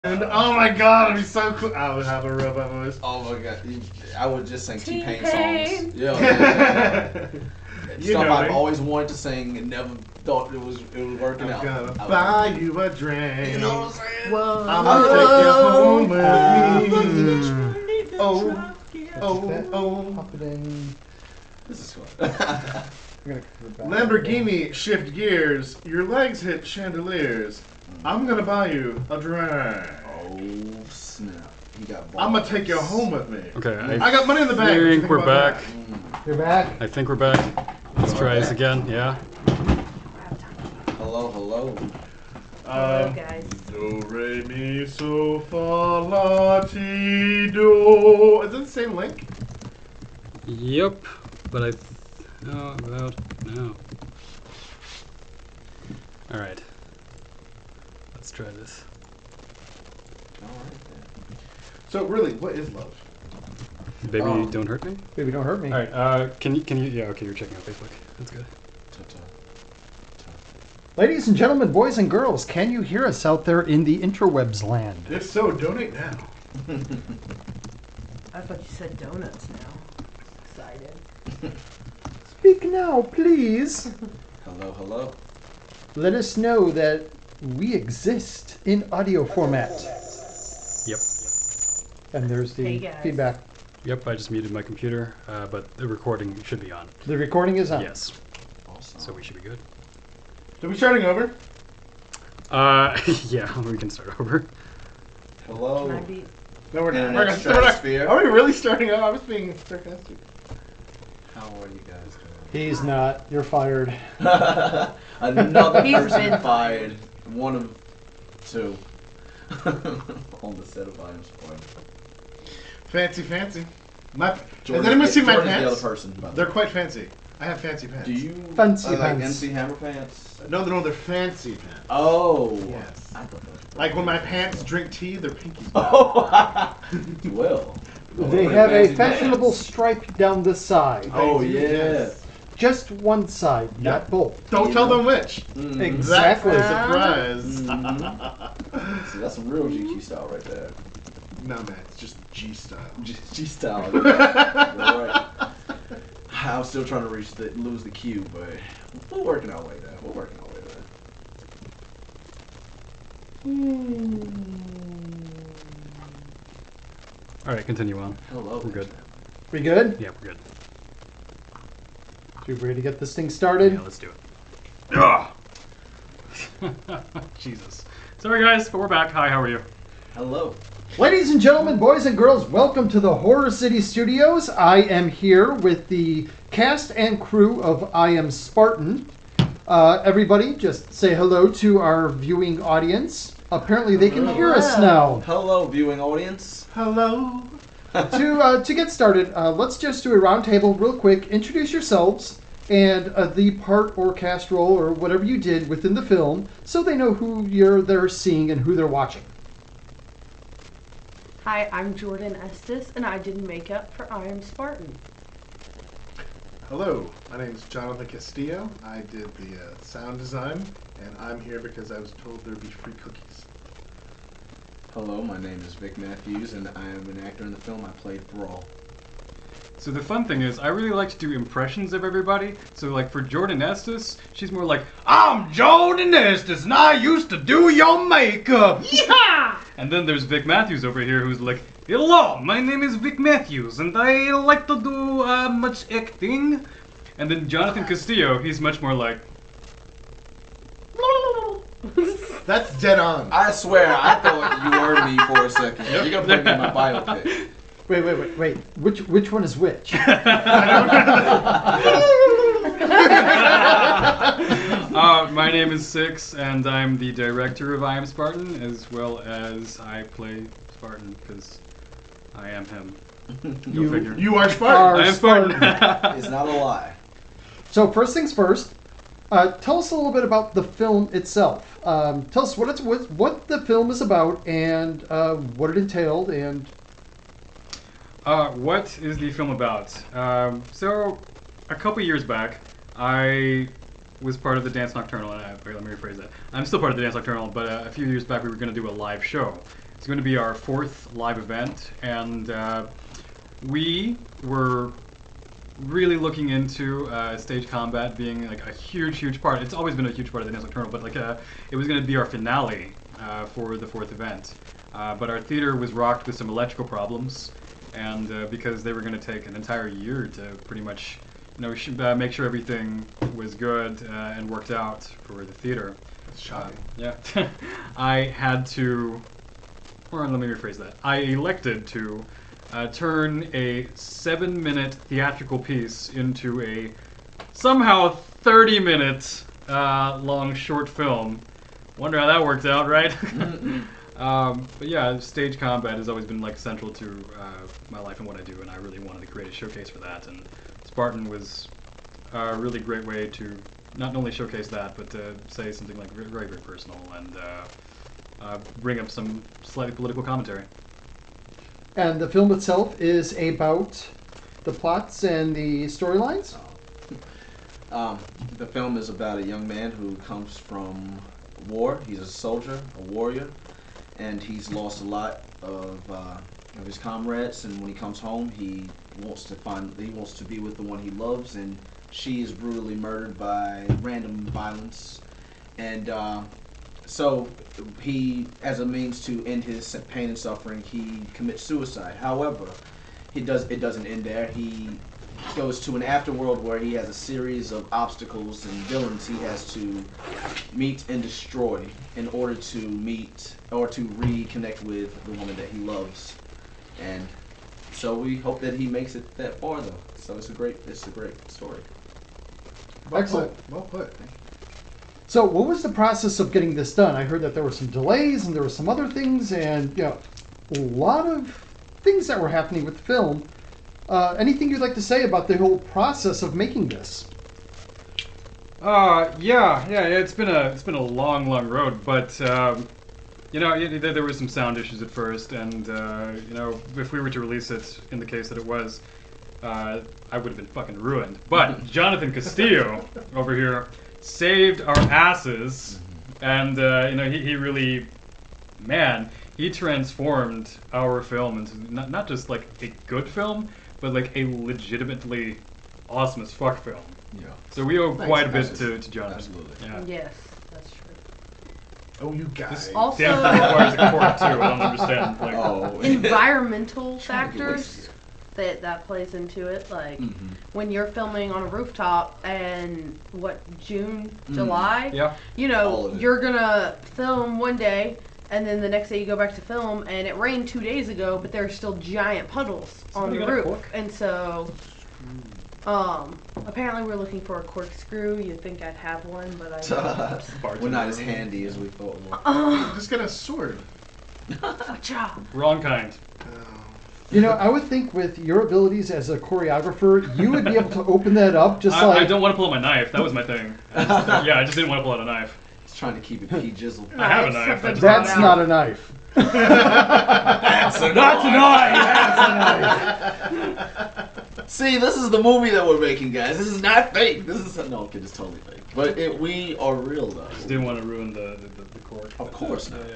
And oh my god, it'd be so cool. I would have a robot voice. Oh my god, I would just sing T-Pain songs. Yeah. Stuff I've always wanted to sing and never thought it was working out. I'm gonna buy you a drink. You know what I'm saying? Whoa. I'm gonna take you home with me. Oh, Pop it in. This is fun. Lamborghini, shift gears. Your legs hit chandeliers. I'm gonna buy you a drink. Oh snap! He got balls. I'm gonna take you home with me. Okay, I got money in the bank. I think we're back. You're back? I think we're back. Let's try this again, yeah. Hello, hello. Hello, guys. Do, re, mi, so, fa, la, ti, do. Is it the same link? Yep, but no. Alright. Let's try this. Alright then. So really, what is love? Baby, don't hurt me? Baby, don't hurt me. Alright, can you, yeah, okay, you're checking out Facebook. That's good. Ladies and gentlemen, boys and girls, can you hear us out there in the interwebs land? If so, donate now. I thought you said donuts now. Excited. Speak now, please. Hello, hello. Let us know that we exist in audio format. Yep. And there's the Hey, guys. feedback. Yep, I just muted my computer, but the recording should be on. The recording is on. Yes. Awesome. So we should be good. Are we starting over? Yeah, we can start over. Hello. Can I be? No, we're not. Internet We're not. stratosphere. Are we really starting over? I was being sarcastic. How are you guys doing? He's not. You're fired. Another He's person been fired. One of two. On the set of I AM SPARTAN. Fancy. Has Jordyn- anyone seen my Jordyn's pants? the other person. By the They're way. quite fancy. I have fancy pants. Do you Fancy like pants. MC Hammer pants? No, they're fancy pants. Oh. Yes. I thought that was Like when my pants drink tea, their pinkies. Oh. Well. They have a fashionable stripe down the side. Oh yeah. Yes. Just one side, not both. Don't tell them which. Mm. Exactly. Surprise. See, that's some real GQ style right there. No, man, it's just G style. G style. You're right. I'm still trying to lose the Q, but we're working our way there. Alright, continue on. Hello. We're good. We good? Yeah, we're good. You ready to get this thing started? Yeah, let's do it. Ugh! Jesus. Sorry guys, but we're back. Hi, how are you? Hello. Ladies and gentlemen, boys and girls, welcome to the Horror.City studios. I am here with the cast and crew of I Am Spartan. Everybody, just say hello to our viewing audience. Apparently they can hear us now. Hello, viewing audience. Hello. To get started, let's just do a round table real quick. Introduce yourselves and the part or cast role or whatever you did within the film so they know who they're seeing and who they're watching. Hi, I'm Jordyn Estes, and I did makeup for I Am Spartan. Hello, my name is Jonathan Castillo. I did the sound design, and I'm here because I was told there'd be free cookies. Hello, my name is Vic Matthews, and I am an actor in the film. I played Brawl. So the fun thing is, I really like to do impressions of everybody. So like for Jordyn Estes, she's more like, I'm Jordyn Estes, and I used to do your makeup. Yeah! And then there's Vic Matthews over here who's like, hello, my name is Vic Matthews, and I like to do much acting. And then Jonathan Castillo, he's much more like, That's dead on. I swear, I thought you heard me for a second. You're gonna put me in my biopic. Wait. Which one is which? my name is Six, and I'm the director of I Am Spartan, as well as I play Spartan, because I am him. Go figure. You are Spartan. I am Spartan. It's not a lie. So first things first, tell us a little bit about the film itself. Tell us what the film is about and what it entailed and... What is the film about? So, a couple years back, I was part of the Dance Nocturnal, and let me rephrase that. I'm still part of the Dance Nocturnal, but a few years back we were going to do a live show. It's going to be our 4th live event, and we were really looking into stage combat being like a huge part. It's always been a huge part of the Dance Nocturnal, but like it was going to be our finale for the 4th event. But our theater was rocked with some electrical problems, and because they were going to take an entire year to pretty much, make sure everything was good and worked out for the theater. That's shocking. Yeah, I had to, or let me rephrase that. I elected to turn a 7-minute theatrical piece into a somehow 30-minute long short film. Wonder how that worked out, right? But yeah, stage combat has always been like central to my life and what I do, and I really wanted to create a showcase for that. And Spartan was a really great way to not only showcase that, but to say something like very personal and bring up some slightly political commentary. And the film itself is about the plots and the storylines? The film is about a young man who comes from war. He's a soldier, a warrior, and he's lost a lot of his comrades. And when he comes home, he wants to be with the one he loves, and she is brutally murdered by random violence. And so he, as a means to end his pain and suffering, he commits suicide. However, it doesn't end there. He goes to an afterworld where he has a series of obstacles and villains he has to meet and destroy in order to meet or to reconnect with the woman that he loves. And so we hope that he makes it that far, though. So it's a great story. Excellent. Well put. So what was the process of getting this done? I heard that there were some delays and there were some other things, and a lot of things that were happening with the film. Anything you'd like to say about the whole process of making this? Yeah. It's been a long road, but there were some sound issues at first, and if we were to release it in the case that it was, I would have been fucking ruined. But Jonathan Castillo over here saved our asses, and he really, man, he transformed our film into not just like a good film, but like a legitimately awesome as fuck film. Yeah. So we owe quite a bit Absolutely. to Jonathan. Absolutely. Yeah. Yes, that's true. Oh, you guys. This Also- damn requires a court too. I don't understand. Like, Oh. Environmental Trying to get factors that plays into it. Like Mm-hmm. when you're filming on a rooftop and June, July, yeah. All of it. you're gonna film one day and then the next day you go back to film and it rained 2 days ago, but there are still giant puddles on Somebody the got a roof. cork? And so apparently we're looking for a corkscrew. You'd think I'd have one, but I don't. We're not as handy as we thought we were. I'm just get a sword. Gotcha. Wrong kind. Oh. I would think with your abilities as a choreographer, you would be able to open that up just I don't want to pull out my knife. That was my thing. I just didn't want to pull out a knife. He's trying to keep it p-jizzle. I have a Nice. knife. I just That's don't not know. a knife. That's a See, this is the movie that we're making, guys. This is not fake. This is no, kid, it's totally fake. But we are real, though. Just didn't want to ruin the cork. Of course not. Yeah.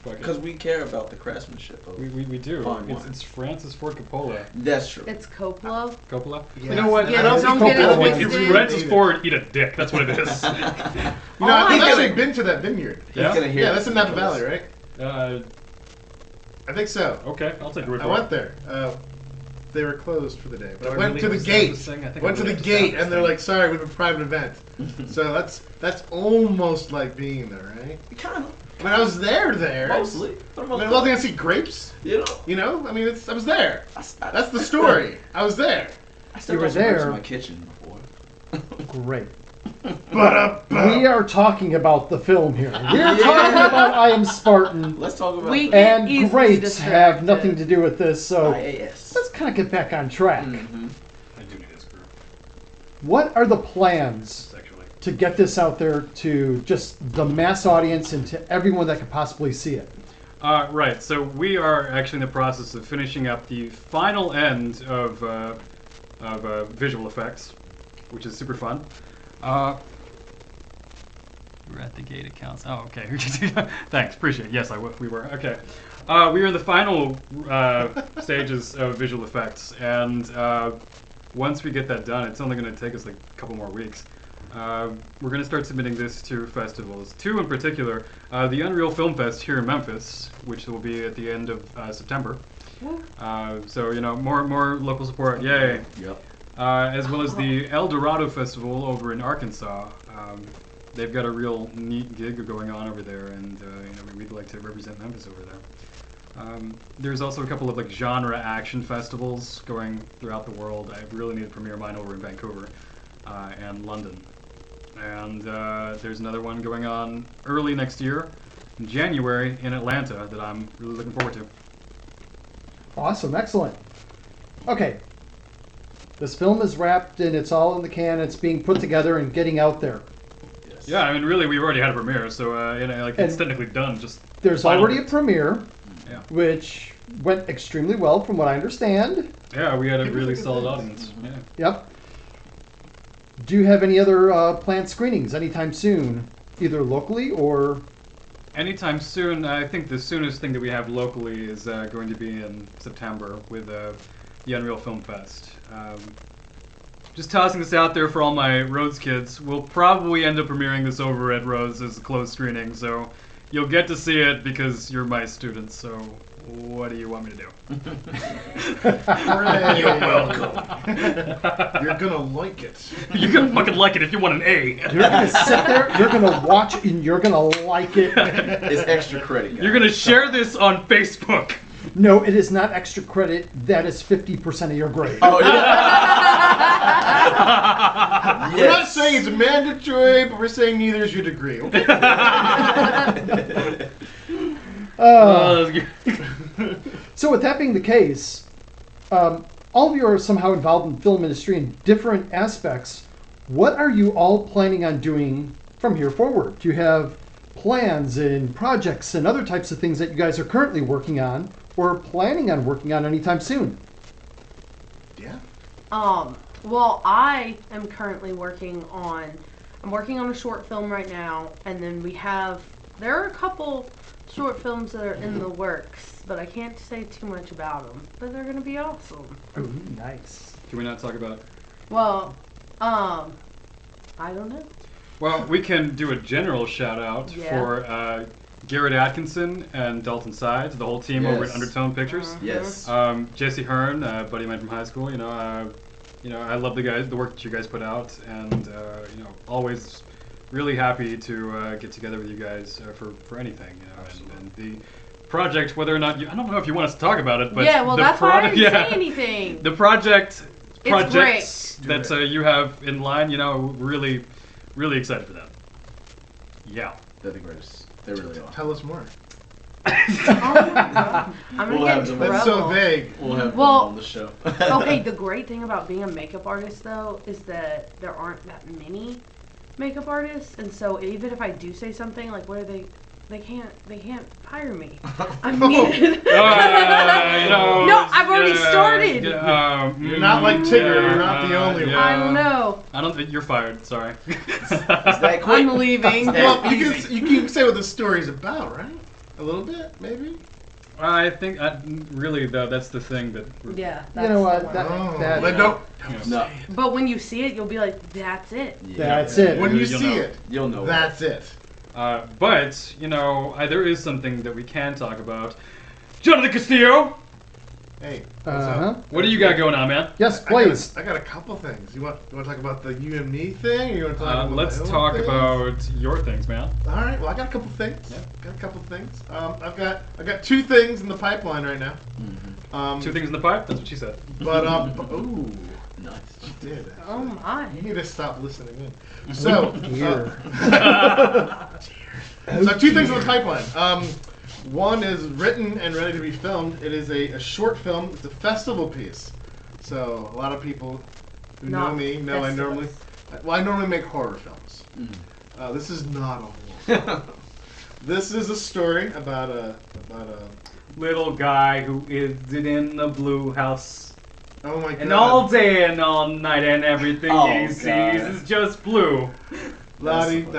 Fuck it. Because we care about the craftsmanship of we do. Fine It's, wine. it's Francis Ford Coppola. That's true. It's Coppola. Coppola? Yeah. You know what? Yeah, I don't don't think get it Coppola If wants twisted. to Francis eat it. Ford, eat a dick. That's what it is. You know, Oh, I've I actually know. been to that vineyard. Yeah? He's gonna hear Yeah, this that's in and Napa he Valley, goes, right? I think so. Okay, I'll take your word I for went it. there. They were closed for the day, but Do I I went really to the have to sound gate. this thing? I think I Went to really the have to sound gate, this and they're thing. like, "Sorry, we have a private event." So that's almost like being there, right? Kind of. I mean, I was there. Mostly. For the I most mean, part. well, they see grapes. You know? I mean, I was there. I That's the story. I was there. still You were got some grapes there. in my kitchen before. Great. But We are talking about the film here. We're talking about I Am Spartan. Let's talk about We the get And easily greats have distracted. nothing to do with this, so IAS. let's kind of get back on track. Mm-hmm. I do need a screw, What are the plans sexually. to get this out there to just the mass audience and to everyone that could possibly see it? Right, so we are actually in the process of finishing up the final end of visual effects, which is super fun. We were at the gate accounts. Oh, okay. Thanks. Appreciate it. Yes, we were. Okay. We are in the final stages of visual effects, and once we get that done, it's only going to take us like a couple more weeks. We're going to start submitting this to festivals. 2 in particular, the Unreal Film Fest here in Memphis, which will be at the end of September. So, you know, more local support. Yay. Yep. As well as the El Dorado Festival over in Arkansas. They've got a real neat gig going on over there, and you know, we'd like to represent Memphis over there. There's also a couple of like genre action festivals going throughout the world. I really need to premiere mine over in Vancouver and London. And there's another one going on early next year, in January, in Atlanta, that I'm really looking forward to. Awesome, excellent. Okay, this film is wrapped and it's all in the can. It's being put together and getting out there. Yes. Yeah, I mean, really, we've already had a premiere, so you know, like it's technically done. Just there's final already a bits. premiere, Yeah. which went extremely well, from what I understand. Yeah, we had a People really think solid it's- audience. Yeah. Yep. Do you have any other planned screenings anytime soon, either locally or? Anytime soon. I think the soonest thing that we have locally is going to be in September with the Unreal Film Fest. Just tossing this out there for all my Rhodes kids. We'll probably end up premiering this over at Rhodes as a closed screening, so you'll get to see it because you're my students. So what do you want me to do? Hooray. You're welcome. You're gonna like it. You're gonna fucking like it if you want an A. You're gonna sit there, you're gonna watch, and you're gonna like it. It's extra credit, guys. You're gonna share this on Facebook. No, it is not extra credit. That is 50% of your grade. Oh, yeah. We're not saying it's mandatory, but we're saying neither is your degree. Okay. Oh, that's good. So with that being the case, all of you are somehow involved in the film industry in different aspects. What are you all planning on doing from here forward? Do you have plans and projects and other types of things that you guys are currently working on or planning on working on anytime soon? Yeah. Well, I am currently working on a short film right now, and then there are a couple short films that are in the works, but I can't say too much about them, but they're going to be awesome. Ooh, nice. Can we not talk about it? Well, I don't know. Well, we can do a general shout out Yeah. for Garrett Atkinson and Dalton Sides, the whole team over at Yes. Undertone Pictures. Uh-huh. Yes. Jesse Hearn, a buddy of mine from high school. You know, I love the work that you guys put out, and you know, always really happy to get together with you guys for anything. You know, and the project, whether or not I don't know if you want us to talk about it, but Yeah, well, the that's why I didn't yeah, say anything. The projects great. that you have in line, you know, really, really excited for that. Yeah. They're the greatest. They really are. Tell us more. Oh my God. I'm We'll gonna have get in them. That's so trouble. vague. We'll have Well, them on the show. Okay, the great thing about being a makeup artist, though, is that there aren't that many makeup artists, and so even if I do say something, like, what are they? They can't hire me. I mean, You know, no, I've already started. You're not like Tigger. You're not the only one. I don't know. I don't think you're fired. Sorry. Is that quick? I'm leaving. Well, you can say what the story's about, right? A little bit, maybe. I think really though that's the thing that. Yeah. You know what? That's the one. Oh, that- but don't No. say it. But when you see it, you'll be like, "That's it." That's it. When you You'll see know. it, You'll know. that's it. But you know, there is something that we can talk about. Jonathan Castillo, Hey, what's Uh-huh. up? what do you got going on, man? Yes, I got please. I got a couple things. You want to talk about the you and me thing? Or you want to talk about Let's my own talk things? about your things, man. All right. Well, I got a couple things. Yeah. Got a couple things. I've got 2 things in the pipeline right now. Mm-hmm. 2 things in the pipe. That's what she said. But ooh, Nice. she did. Oh my. You need to stop listening in. So, Dear. so 2 things in the pipeline. One is written and ready to be filmed. It is a short film. It's a festival piece. So a lot of people who know Not me know I normally make horror films. This is not a horror film. This is a story about a Little guy who is in the blue house. oh my god. And all day and all night and everything Oh, he sees God. is just blue. La-di-do.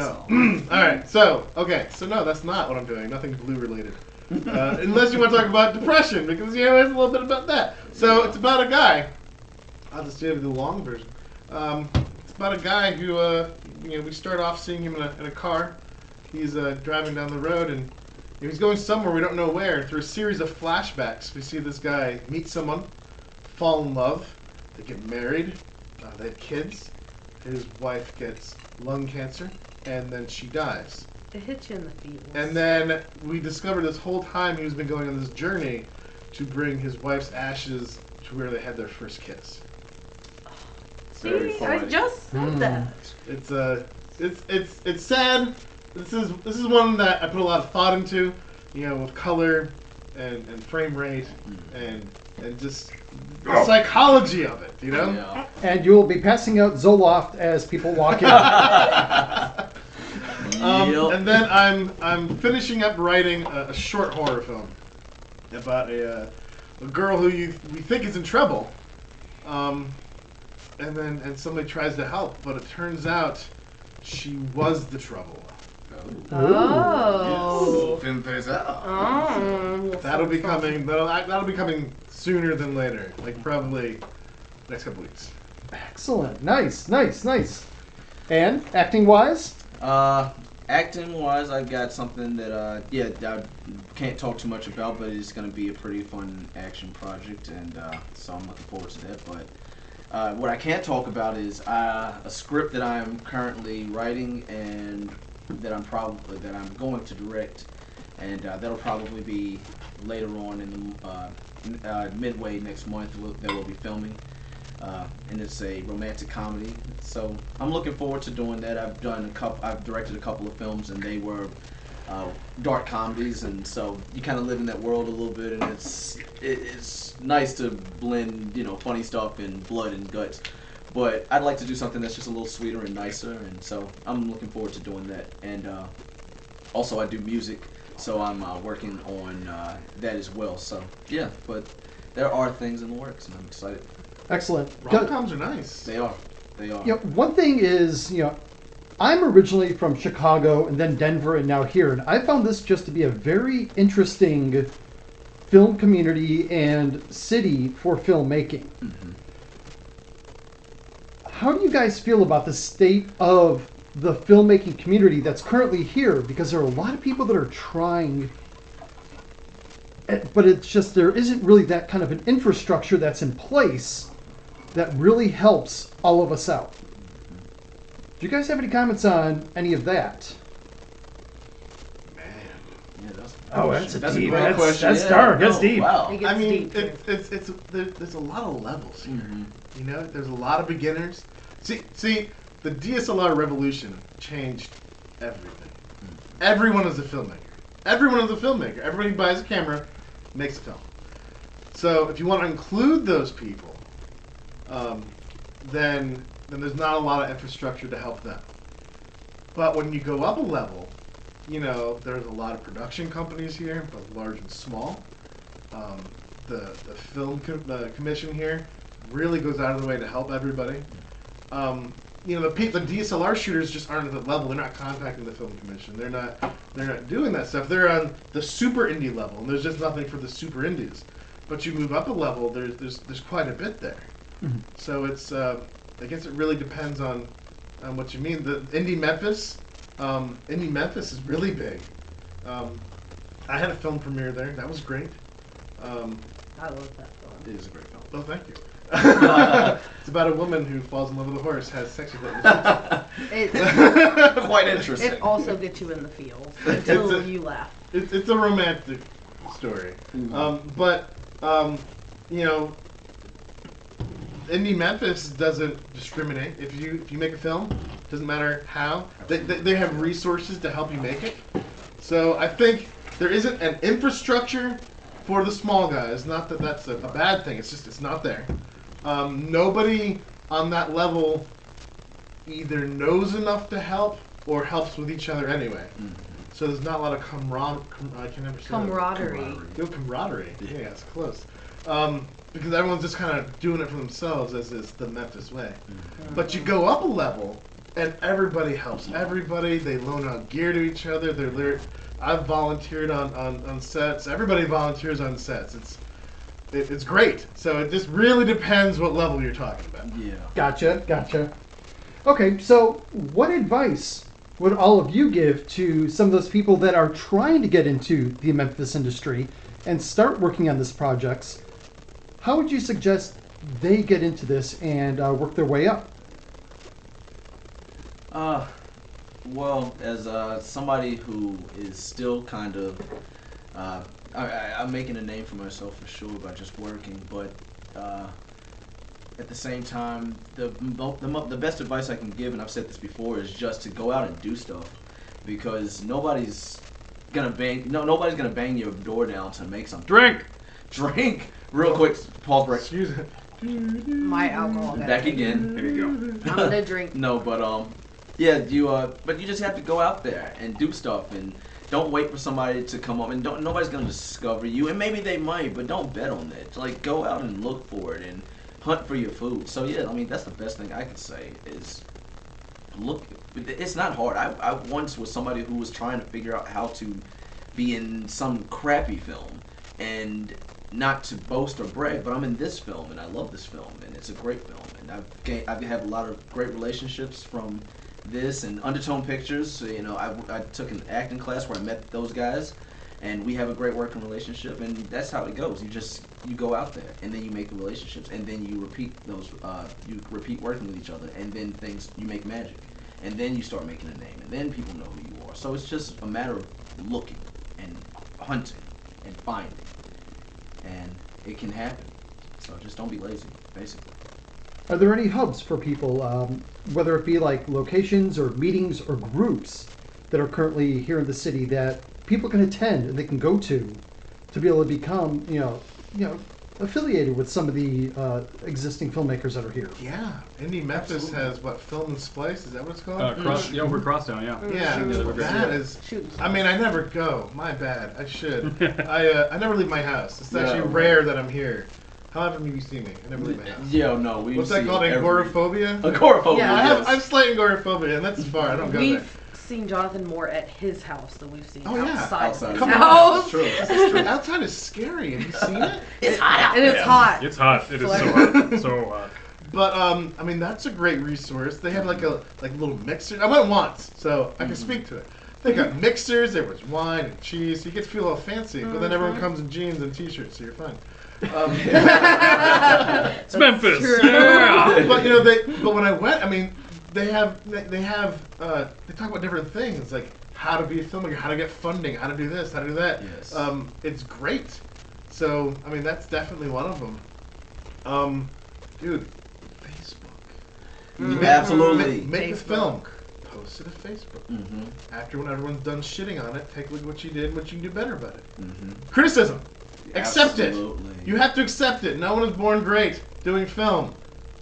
Alright, so no, that's not what I'm doing. Nothing blue related. Unless you want to talk about depression, because it's a little bit about that. So it's about a guy. I'll just give you the long version. It's about a guy who, we start off seeing him in a car. He's driving down the road, and he's going somewhere we don't know where. Through a series of flashbacks, we see this guy meet someone, fall in love, they get married, they have kids. His wife gets lung cancer, and then she dies. It hits you in the feels. And then we discover this whole time he's been going on this journey to bring his wife's ashes to where they had their first kiss. See, I just said that. It's sad. This is one that I put a lot of thought into, with color and frame rate and just the psychology of it, Yeah. And you will be passing out Zoloft as people walk in. And then I'm finishing up writing a short horror film about a girl who we think is in trouble, and somebody tries to help, but it turns out she was the trouble. Oh. Fin things out. Oh. That'll be coming sooner than later, like probably next couple weeks. Excellent. Nice. And acting wise? Acting wise, I got something that I can't talk too much about, but it's going to be a pretty fun action project, and so I'm looking forward to that. But what I can't talk about is a script that I'm currently writing and that I'm going to direct, and that'll probably be later on in the midway next month that we'll be filming. And it's a romantic comedy, so I'm looking forward to doing that. I've directed a couple of films, and they were dark comedies, and so you kind of live in that world a little bit, and it's nice to blend funny stuff and blood and guts. But I'd like to do something that's just a little sweeter and nicer, and so I'm looking forward to doing that. And also I do music, so I'm working on that as well. So yeah, but there are things in the works, and I'm excited. Excellent. Rom-coms are nice. They are. One thing is, I'm originally from Chicago and then Denver and now here, and I found this just to be a very interesting film community and city for filmmaking. Mm-hmm. How do you guys feel about the state of the filmmaking community that's currently here? Because there are a lot of people that are trying, but it's just there isn't really that kind of an infrastructure that's in place that really helps all of us out. Do you guys have any comments on any of that? Man. Yeah, that's That's a deep. great question. That's Yeah, dark. no, That's deep. Wow. It gets deep. There's a lot of levels here. Mm-hmm. There's a lot of beginners. See, the DSLR revolution changed everything. Everyone is a filmmaker. Everybody who buys a camera makes a film. So if you want to include those people, then there's not a lot of infrastructure to help them. But when you go up a level, there's a lot of production companies here, both large and small. The film commission here really goes out of the way to help everybody. The DSLR shooters just aren't at that level. They're not contacting the film commission. They're not doing that stuff. They're on the super indie level, and there's just nothing for the super indies. But you move up a level, there's quite a bit there. Mm-hmm. So it's I guess it really depends on what you mean. The Indie Memphis is really big. I had a film premiere there. That was great. I love that film. It is a great film. Oh, thank you. It's about a woman who falls in love with a horse, has sex with it. Quite interesting. It also gets you in the feels until you laugh. It's a romantic story. Mm-hmm. Indie Memphis doesn't discriminate. If you make a film, doesn't matter how, they have resources to help you make it. So I think there isn't an infrastructure for the small guys. Not that that's a bad thing. It's just it's not there. Nobody on that level either knows enough to help or helps with each other anyway. Mm-hmm. So there's not a lot of I can never say Camaraderie. Camaraderie. Yeah, it's close. Because everyone's just kind of doing it for themselves, as is the Memphis way. Mm-hmm. But you go up a level, and everybody helps. Everybody, they loan out gear to each other. I've volunteered on sets. Everybody volunteers on sets. It's great. So it just really depends what level you're talking about. Yeah. Gotcha. Okay, so what advice would all of you give to some of those people that are trying to get into the Memphis industry and start working on these projects? How would you suggest they get into this and work their way up? Well, as somebody who is still kind of, I'm making a name for myself for sure by just working, but at the same time, the best advice I can give, and I've said this before, is just to go out and do stuff, because nobody's gonna bang your door down to make something. Drink. Real quick, pause break. Excuse me. My alcohol. Back again. There you go. I'm gonna drink. No, but yeah, but you just have to go out there and do stuff, and don't wait for somebody to come up, and nobody's gonna discover you, and maybe they might, but don't bet on it. Like, go out and look for it and hunt for your food. So yeah, I mean, that's the best thing I could say is look. It's not hard. I once was somebody who was trying to figure out how to be in some crappy film, and not to boast or brag, but I'm in this film, and I love this film, and it's a great film, and I've had a lot of great relationships from this and Undertone Pictures. So, you know, I took an acting class where I met those guys, and we have a great working relationship, and that's how it goes. You go out there, and then you make the relationships, and then you repeat working with each other, and then you make magic, and then you start making a name, and then people know who you are. So it's just a matter of looking and hunting and finding, and it can happen. So just don't be lazy, basically. Are there any hubs for people, whether it be like locations or meetings or groups that are currently here in the city that people can attend and they can go to be able to become, you know, affiliated with some of the existing filmmakers that are here? Yeah, Memphis Absolutely. has what, Film and Splice? Is that what it's called? We're Crosstown, yeah. Yeah, that is. I mean, I never go. My bad. I should. I never leave my house. It's actually rare that I'm here. How often have you seen me? I never leave my house. Yeah, no, we. What's that called? Agoraphobia? Agoraphobia. Yeah. Yes. I have slight agoraphobia, and that's far. I don't go there. We've seen Jonathan more at his house than we've seen outside of his Come house. on, that's true. That's true. Outside is scary. Have you seen it? It's hot out. And it's hot. It's hot. It is so hot. So hot. But I mean, that's a great resource. They have like little mixer. I went once, so I can speak to it. They got mixers. There was wine and cheese. So you get to feel all fancy, but then everyone comes in jeans and t-shirts, so you're fine. It's Memphis. true. Yeah. But you know, but when I went, I mean, they talk about different things like how to be a filmmaker, how to get funding, how to do this, how to do that. Yes. It's great. So I mean, that's definitely one of them. Dude, Facebook. Absolutely. Make a Facebook. film. Post it to Facebook. Mm-hmm. After when everyone's done shitting on it, take a look at what you did, what you can do better about it. Mm-hmm. Criticism. Accept Absolutely. it. You have to accept it. No one is born great doing film.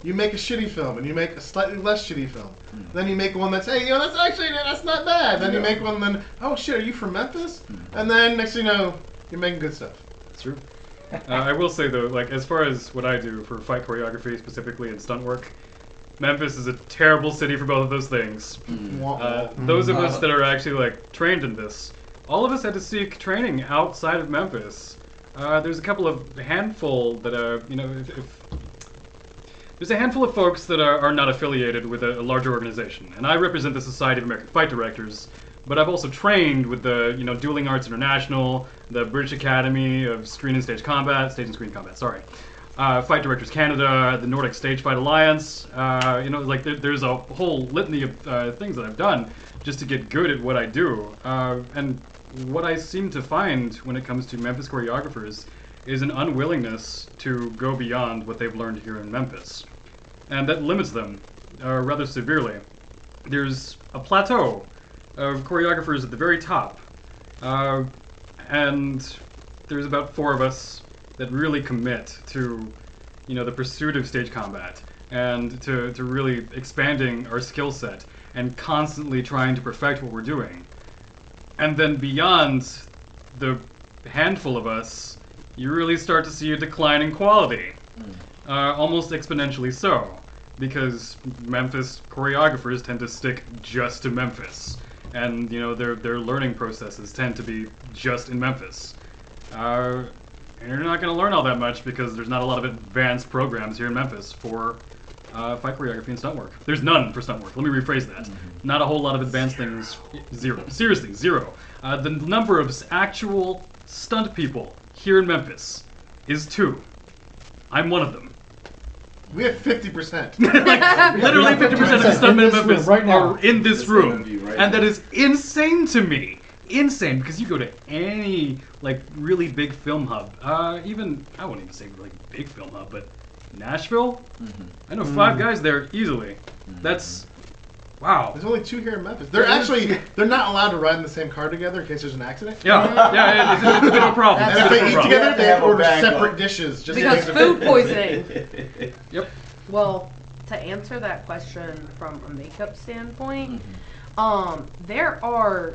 You make a shitty film, and you make a slightly less shitty film. Then you make one that's, hey, that's not bad. Then you make one, then, oh shit, are you from Memphis? And then next thing you know, you're making good stuff. It's true. I will say though, like as far as what I do for fight choreography specifically and stunt work, Memphis is a terrible city for both of those things. Those of us that are actually like trained in this, all of us had to seek training outside of Memphis. There's a handful that are, there's a handful of folks that are not affiliated with a larger organization, and I represent the Society of American Fight Directors. But I've also trained with the, Dueling Arts International, the British Academy of Screen and Stage Screen Combat, sorry. Fight Directors Canada, the Nordic Stage Fight Alliance, there's a whole litany of things that I've done just to get good at what I do. And what I seem to find when it comes to Memphis choreographers is an unwillingness to go beyond what they've learned here in Memphis. And that limits them rather severely. There's a plateau of choreographers at the very top, and there's about 4 of us that really commit to, the pursuit of stage combat and to really expanding our skill set and constantly trying to perfect what we're doing. And then beyond the handful of us, you really start to see a decline in quality, almost exponentially so. because Memphis choreographers tend to stick just to Memphis, and their learning processes tend to be just in Memphis. And you're not going to learn all that much because there's not a lot of advanced programs here in Memphis for fight choreography and stunt work. There's none for stunt work. Let me rephrase that. Not a whole lot of advanced things. Zero. Seriously, zero. The number of actual stunt people here in Memphis is 2. I'm one of them. We have 50%. Literally 50% of the stuntmen in Memphis right now. are in this room. Right And now. that is insane to me. Insane, because you go to any really big film hub, I wouldn't even say big film hub, but Nashville? I know 5 guys there easily. That's, wow. There's only 2 here in Memphis. They're not allowed to ride in the same car together in case there's an accident. Yeah, it's a bit of a problem. And It's if a they bit eat of a problem. together, they have to order backup. separate dishes. Just in Because case food poisoning. Yep. Well, to answer that question from a makeup standpoint, there are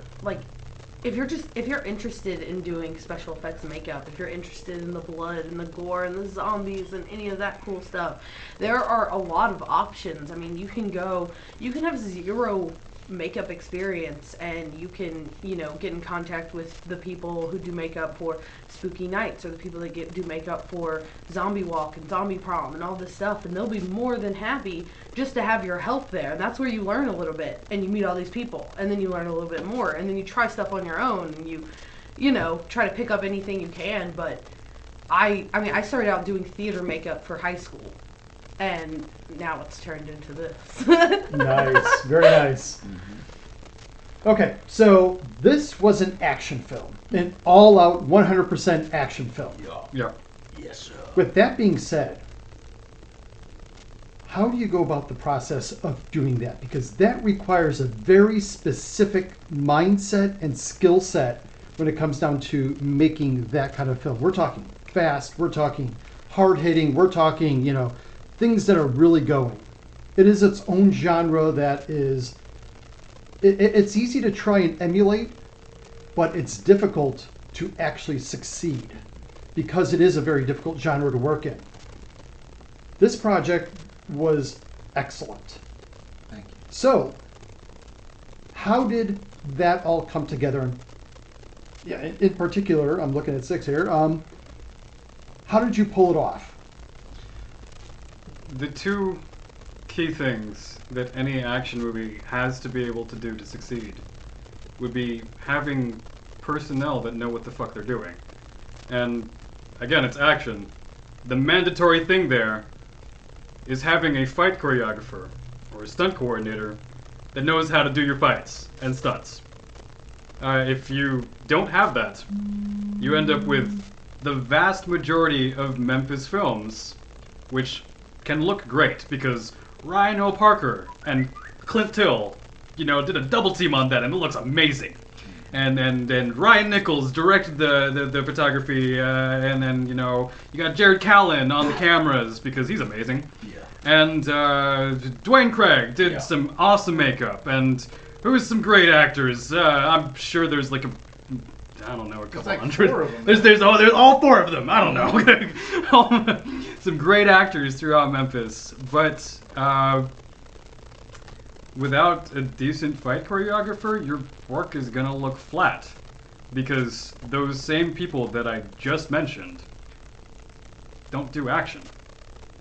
if you're interested in doing special effects and makeup, if you're interested in the blood and the gore and the zombies and any of that cool stuff, there are a lot of options. I mean, you can have 0 makeup experience and you can, get in contact with the people who do makeup for Spooky Nights or the people that do makeup for Zombie Walk and Zombie Prom and all this stuff, and they'll be more than happy just to have your help there. And that's where you learn a little bit and you meet all these people and then you learn a little bit more and then you try stuff on your own and you try to pick up anything you can. But I started out doing theater makeup for high school and now it's turned into this. Nice, very nice. Okay, so this was an action film, an all-out 100% action film. Yeah. Yes, sir. With that being said, how do you go about the process of doing that? Because that requires a very specific mindset and skill set when it comes down to making that kind of film. We're talking fast, we're talking hard-hitting, we're talking, things that are really going. It is its own genre that is, it's easy to try and emulate, but it's difficult to actually succeed because it is a very difficult genre to work in. This project was excellent. Thank you. So, how did that all come together? Yeah, in particular, I'm looking at 6 here. How did you pull it off? The 2 key things that any action movie has to be able to do to succeed would be having personnel that know what the fuck they're doing. And again, it's action. The mandatory thing there is having a fight choreographer or a stunt coordinator that knows how to do your fights and stunts. If you don't have that, you end up with the vast majority of Memphis films, which can look great because Ryan O. Parker and Clint Till, did a double team on that and it looks amazing. And Ryan Nichols directed the photography, and then you got Jared Callen on the cameras because he's amazing. Yeah. And Dwayne Craig did some awesome makeup, and there was some great actors. I'm sure there's a couple like hundred. 4 of them. There's all 4 of them. I don't know. Some great actors throughout Memphis, but without a decent fight choreographer, your work is gonna look flat, because those same people that I just mentioned don't do action,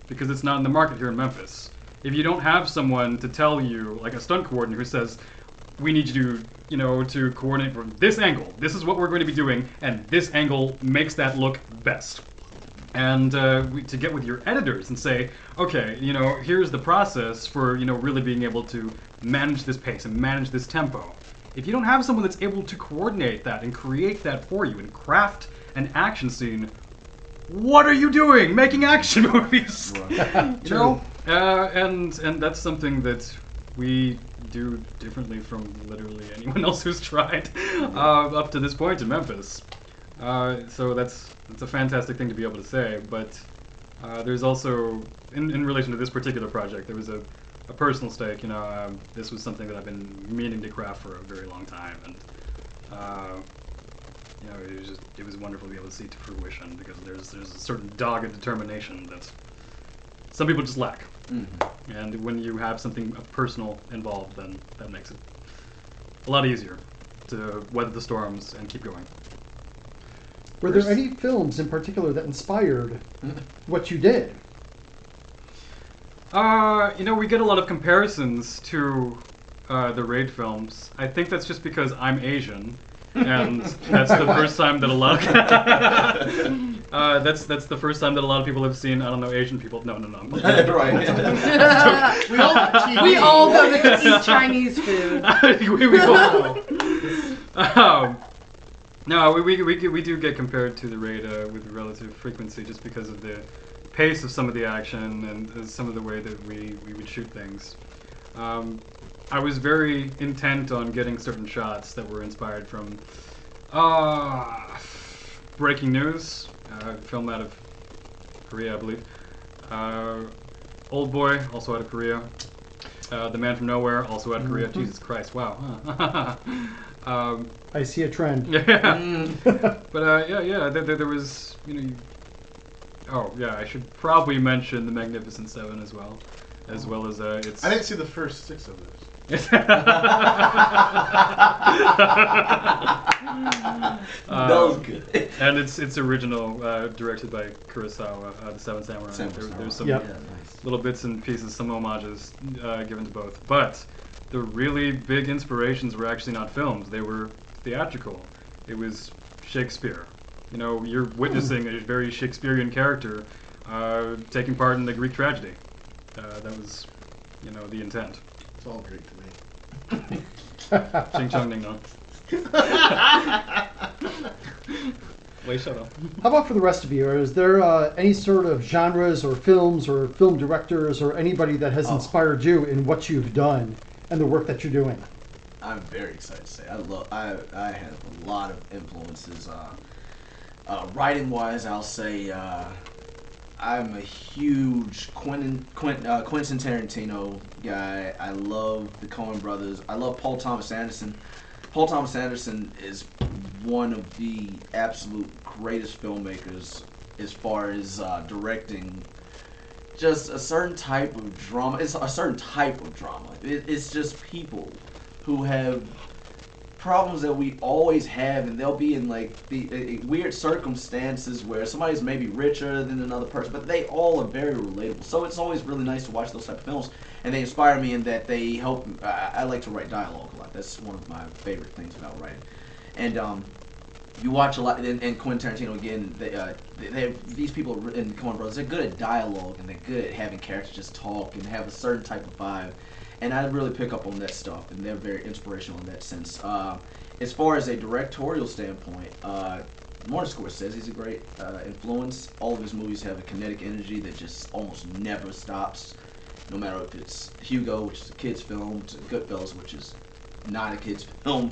because it's not in the market here in Memphis. If you don't have someone to tell you, like a stunt coordinator who says, we need you to coordinate from this angle, this is what we're going to be doing, and this angle makes that look best. And to get with your editors and say, okay, here's the process for, really being able to manage this pace and manage this tempo. If you don't have someone that's able to coordinate that and create that for you and craft an action scene, what are you doing making action movies? True. And that's something that we do differently from literally anyone else who's tried up to this point in Memphis. So that's a fantastic thing to be able to say, but there's also, in relation to this particular project, there was a personal stake. This was something that I've been meaning to craft for a very long time, and it was wonderful to be able to see it to fruition, because there's a certain dogged determination that some people just lack. Mm-hmm. And when you have something personal involved, then that makes it a lot easier to weather the storms and keep going. Were there any films in particular that inspired what you did? We get a lot of comparisons to the Raid films. I think that's just because I'm Asian, and that's the first time that a lot of that's the first time that a lot of people have seen, I don't know, Asian people. No. Right. We all go to eat Chinese food. we all. No, we do get compared to the Raid with relative frequency, just because of the pace of some of the action and some of the way that we would shoot things. I was very intent on getting certain shots that were inspired from Breaking News, film out of Korea, I believe. Old Boy, also out of Korea. The Man from Nowhere, also out of Korea. Jesus Christ, wow. I see a trend. Yeah. But there was, I should probably mention The Magnificent Seven as well as it's. I didn't see the first 6 of those. That was good. And it's original, directed by Kurosawa, The Seven Samurai. There's some Yep. Nice. little bits and pieces, some homages given to both. But the really big inspirations were actually not films; they were theatrical. It was Shakespeare. You're witnessing a very Shakespearean character taking part in the Greek tragedy. That was, the intent. It's all Greek to me. Ching chong ding dong. Wait, shut up. How about for the rest of you? Is there any sort of genres or films or film directors or anybody that has inspired you in what you've done and the work that you're doing? I'm very excited to say I have a lot of influences. Writing wise, I'll say I'm a huge Quentin Tarantino guy. I love the Coen brothers. I love Paul Thomas Anderson. Paul Thomas Anderson is one of the absolute greatest filmmakers as far as directing just a certain type of drama. It's a certain type of drama. It's just people who have problems that we always have, and they'll be in like the weird circumstances where somebody's maybe richer than another person, but they all are very relatable. So it's always really nice to watch those type of films, and they inspire me in that they help. I like to write dialogue a lot. That's one of my favorite things about writing. And you watch a lot, and Quentin Tarantino again. These people in Coen Brothers, they're good at dialogue, and they're good at having characters just talk and have a certain type of vibe. And I really pick up on that stuff, and they're very inspirational in that sense. As far as a directorial standpoint, Martin Scorsese's a great influence. All of his movies have a kinetic energy that just almost never stops, no matter if it's Hugo, which is a kid's film, to Goodfellas, which is not a kid's film.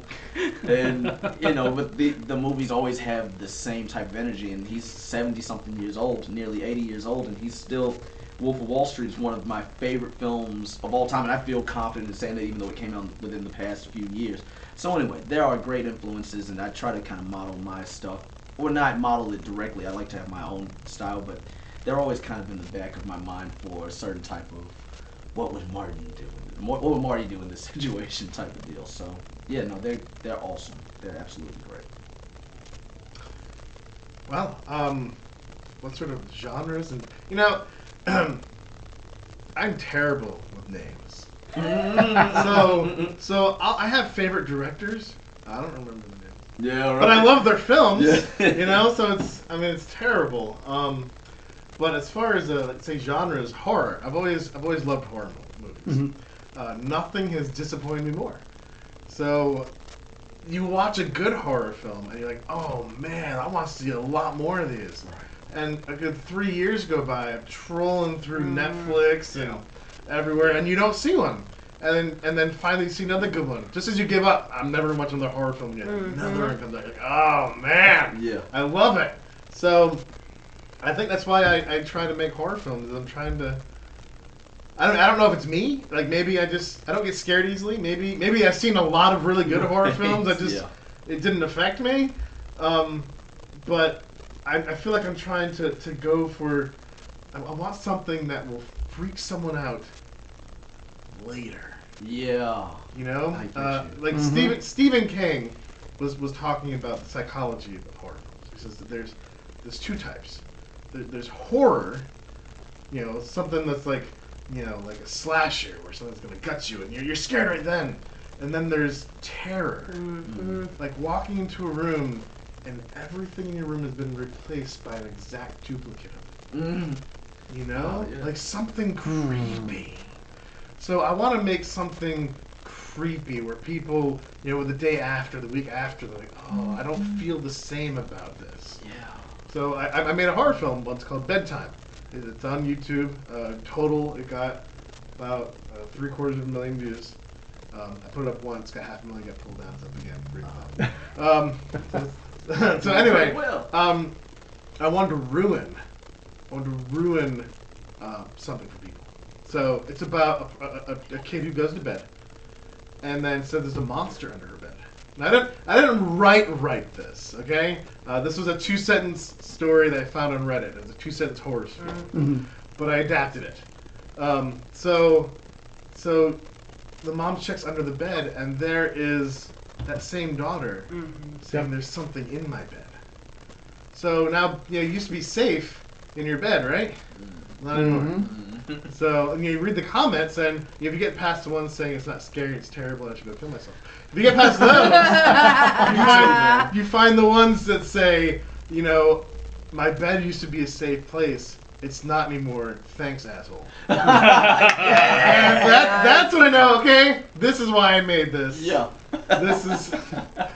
And, but the movies always have the same type of energy, and he's 70-something years old, nearly 80 years old, and he's still... Wolf of Wall Street is one of my favorite films of all time, and I feel confident in saying that even though it came out within the past few years. So anyway, there are great influences, and I try to kind of model my stuff, or not model it directly. I like to have my own style, but they're always kind of in the back of my mind for a certain type of what would Martin do? What would Marty do in this situation type of deal. So yeah, no, they're awesome. They're absolutely great. Well, what sort of genres and I'm terrible with names. So I have favorite directors. I don't remember the names. Yeah, right. But I love their films. Yeah. So it's terrible. But as far as let's say genres, horror. I've always loved horror movies. Mm-hmm. Nothing has disappointed me more. So you watch a good horror film and you're like, oh man, I want to see a lot more of these. Right. And a good 3 years go by, I'm trolling through Netflix and everywhere, and you don't see one. And then finally see another good one. Just as you give up, I'm never watching another horror film yet. Another one comes out, like, oh man, Yeah. I love it. So I think that's why I try to make horror films. I'm trying to. I don't know if it's me. Like maybe I don't get scared easily. Maybe I've seen a lot of really good horror films. It didn't affect me. But I feel like I'm trying to go for I want something that will freak someone out later. Yeah. You know, I get you. like Stephen King was talking about the psychology of horror films. He says that there's two types. There's horror, you know, something that's like, you know, like a slasher where something's gonna gut you and you're scared right then. And then there's terror, like walking into a room and everything in your room has been replaced by an exact duplicate of it. You know, like something creepy. So I want to make something creepy where people, you know, the day after, the week after, they're like, oh, I don't feel the same about this. Yeah. So I made a horror film once called Bedtime. It's on YouTube. Total, it got about 750,000 views. I put it up once, got 500,000, got pulled down, it's up again. So anyway, I wanted to ruin something for people. So it's about a kid who goes to bed, and then said there's a monster under her bed. Now, I didn't write this, okay? This was a 2-sentence story that I found on Reddit. It was a 2-sentence horror story, but I adapted it. So the mom checks under the bed, and there is that same daughter saying, "There's something in my bed." So now, you know, you used to be safe in your bed, right? Not anymore. So you read the comments, and if you get past the ones saying it's not scary, it's terrible, I should go kill myself. If you get past those, you find the ones that say, you know, my bed used to be a safe place. It's not anymore. Thanks, asshole. And that's when I know, okay, this is why I made this. Yeah. This is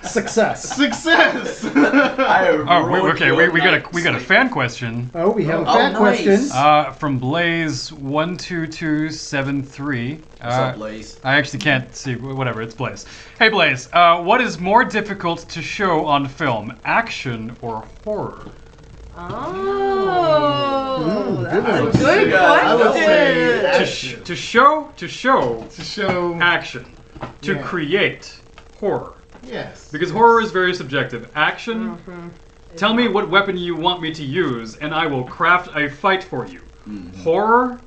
Success. success. Okay. We got a fan question. Oh, we have a fan question. From Blaze12273. What's up, Blaze? I actually can't see. Whatever, it's Blaze. Hey, Blaze. What is more difficult to show on film, action or horror? Oh, that's a good good I would question. say action. To show To show action, to Yeah. create horror. Yes. Because horror is very subjective. Action, tell me what weapon you want me to use, and I will craft a fight for you. Horror,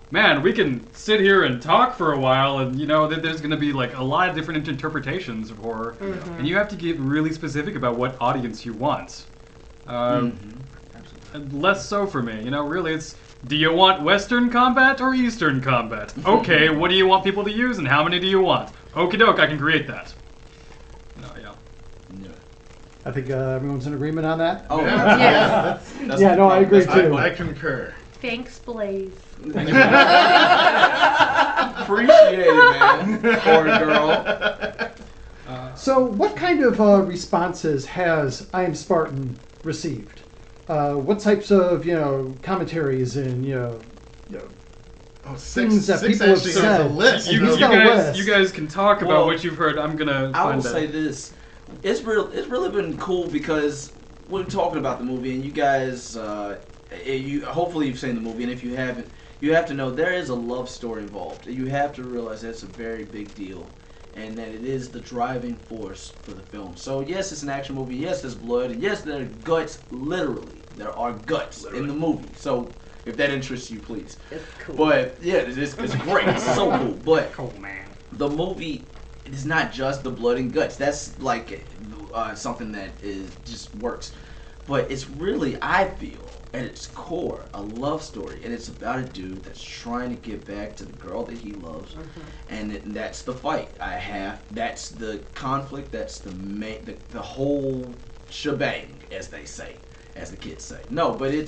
man, we can sit here and talk for a while, and you know that there's going to be like a lot of different interpretations of horror, and you have to get really specific about what audience you want. Less so for me, you know. Really, it's do you want Western combat or Eastern combat? Okay, what do you want people to use, and how many do you want? Okie doke, I can create that. No, yeah. I think everyone's in agreement on that. Oh, Yeah. that's Yeah, no, I agree that's too. I concur. Thanks, Blaze. Appreciate it, man. Horror girl. So, what kind of responses has I Am Spartan received? What types of, you know, commentaries and, you know Oh, things that six people have actually said. has a list. You, He's you got a guys, list. you guys can talk about Well, what you've heard. I'm gonna I will find that. say this: it's really been cool because we're talking about the movie, and you guys, hopefully you've seen the movie, and if you haven't, you have to know there is a love story involved. You have to realize that's a very big deal, and that it is the driving force for the film. So yes, it's an action movie. Yes, there's blood, and yes, there are guts. Literally, there are guts in the movie. So if that interests you, please. It's cool. But yeah, it's great. It's so cool. But Cool, man. the movie, it is not just the blood and guts. That's like something that is just works. But it's really, I feel, at its core, a love story, and it's about a dude that's trying to get back to the girl that he loves, and that's the fight. That's the conflict. That's the whole shebang, as they say, as the kids say. No, but I don't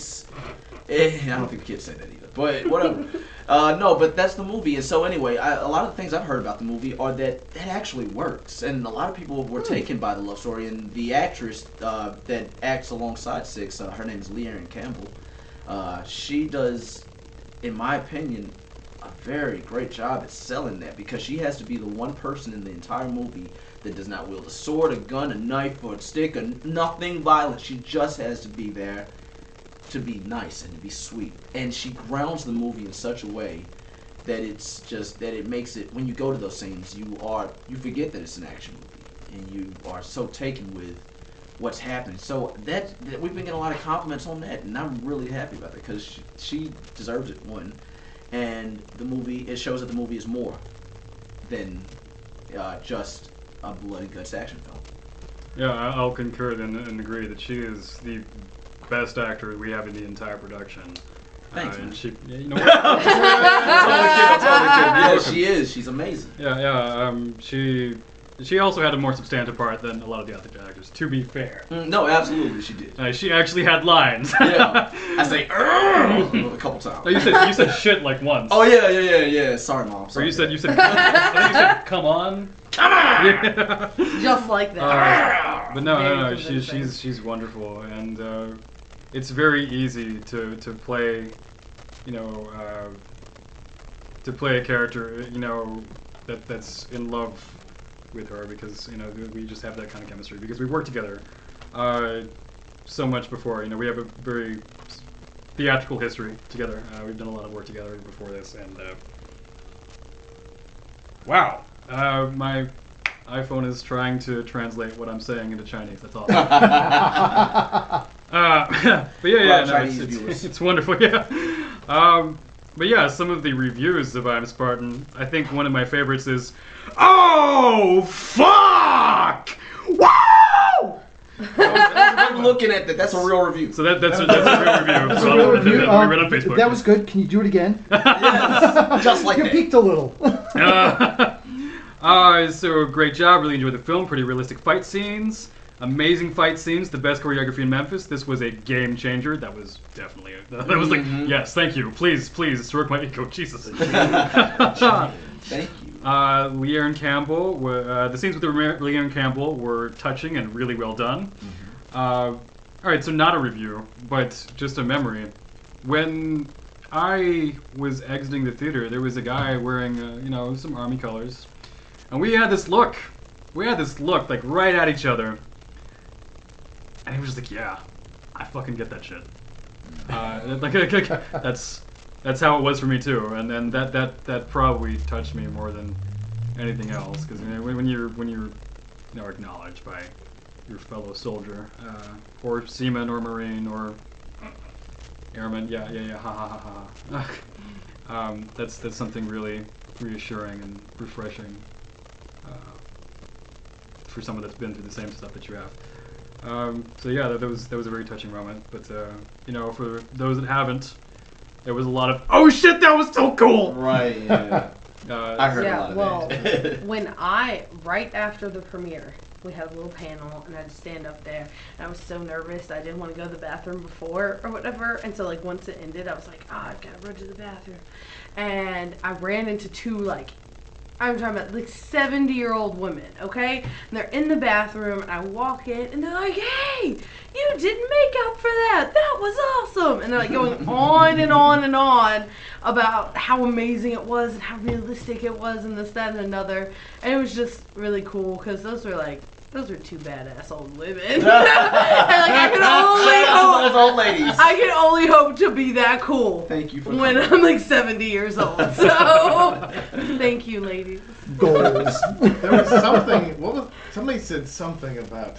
think the kids say that either. But whatever. No, but that's the movie. And so anyway, a lot of the things I've heard about the movie are that actually works. And a lot of people were taken by the love story. And the actress that acts alongside Six, her name is Leanne Campbell. She does, in my opinion, a very great job at selling that, because she has to be the one person in the entire movie that does not wield a sword, a gun, a knife, or a stick, or nothing violent. She just has to be there to be nice and to be sweet. And she grounds the movie in such a way that it's just that it makes it, when you go to those scenes, you forget that it's an action movie, and you are so taken with what's happening. So that we've been getting a lot of compliments on that, and I'm really happy about that because she deserves it. One, and it shows that the movie is more than just a blood and guts action film. Yeah, I'll concur and agree that she is the best actor we have in the entire production. Thanks, and man. she, you know, I'm totally kidding. Yeah, she is. She's amazing. yeah. She also had a more substantive part than a lot of the other actors. To be fair, No, absolutely, she did. she actually had lines. Yeah, I say a couple times. Oh, you said shit like once. Oh yeah. Sorry, Mom. Or Sorry. you said I think you said come on. Come on. Yeah. Just like that. But no, Very she's wonderful, and it's very easy to play, to play a character, that's in love with her because we just have that kind of chemistry because we worked together so much before. We have a very theatrical history together. We've done a lot of work together before this, and wow, my iPhone is trying to translate what I'm saying into Chinese. That's awesome. But yeah, no, it's wonderful. Yeah. But yeah, some of the reviews of I Am Spartan, I think one of my favorites is, "Oh fuck! Woo!" I'm looking at that. That's a real review. So that's a real review. That's a real review. We read on Facebook. That was good. Can you do it again? Yes, just like You that. peaked a little. So great job. Really enjoyed the film. Pretty realistic fight scenes. Amazing fight scenes. The best choreography in Memphis. This was a game changer. That was definitely. That was like, yes, thank you. Please, stroke my ego. Jesus. Thank you. Leanne Campbell. The scenes with Leanne Campbell were touching and really well done. All right, so not a review, but just a memory. When I was exiting the theater, there was a guy wearing, some army colors, and we had this look. Like right at each other, and he was just like, "Yeah, I fucking get that shit." That's how it was for me too, and then that probably touched me more than anything else, because when you're acknowledged by your fellow soldier, or seaman, or marine, or airman, yeah, ha. That's something really reassuring and refreshing for someone that's been through the same stuff that you have. So yeah, that was a very touching moment. But for those that haven't, there was a lot of, "Oh shit, that was so cool!" Right. Yeah. I heard a lot of that. When right after the premiere, we had a little panel, and I had to stand up there, and I was so nervous, I didn't want to go to the bathroom before, or whatever, and so, once it ended, I was like, I've got to run to the bathroom, and I ran into two, I'm talking about 70-year-old women, okay? And they're in the bathroom, and I walk in, and they're like, "Hey, you did makeup for that. That was awesome." And they're going on and on and on about how amazing it was and how realistic it was and this, that, and another. And it was just really cool because those are two badass old women. And I can only hope. Those old ladies. I can only hope to be that cool. Thank you for when coming. I'm 70 years old. So, thank you, ladies. Goals. There was something. Somebody said something about